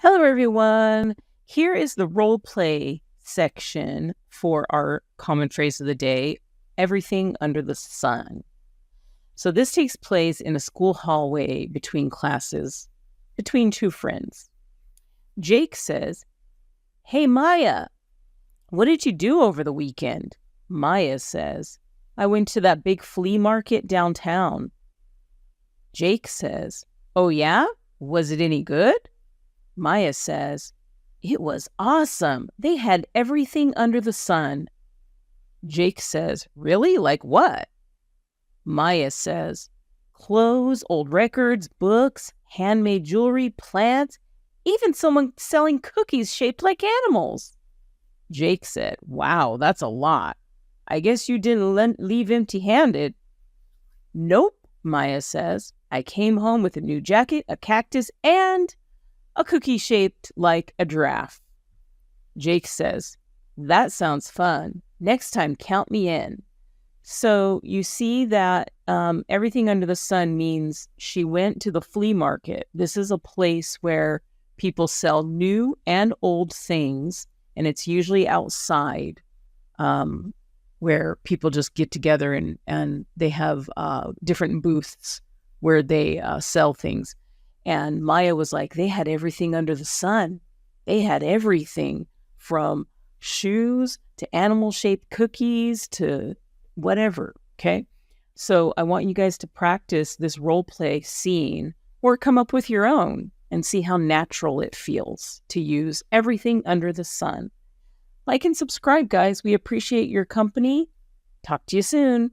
Hello, everyone. Here is the role play section for our common phrase of the day, everything under the sun. So this takes place in a school hallway between classes, between two friends. Jake says, "Hey, Maya, what did you do over the weekend?" Maya says, "I went to that big flea market downtown." Jake says, "Oh, yeah? Was it any good?" Maya says, "It was awesome. They had everything under the sun." Jake says, "Really? Like what?" Maya says, "Clothes, old records, books, handmade jewelry, plants, even someone selling cookies shaped like animals." Jake said, "Wow, that's a lot. I guess you didn't leave empty-handed." "Nope," Maya says. "I came home with a new jacket, a cactus, and a cookie shaped like a giraffe." Jake says, "That sounds fun. Next time, count me in." So you see that everything under the sun means she went to the flea market. This is a place where people sell new and old things, and it's usually outside, where people just get together and they have different booths where they sell things. And Maya was like, they had everything under the sun. They had everything from shoes to animal-shaped cookies to whatever, okay? So I want you guys to practice this role play scene or come up with your own and see how natural it feels to use everything under the sun. Like and subscribe, guys. We appreciate your company. Talk to you soon.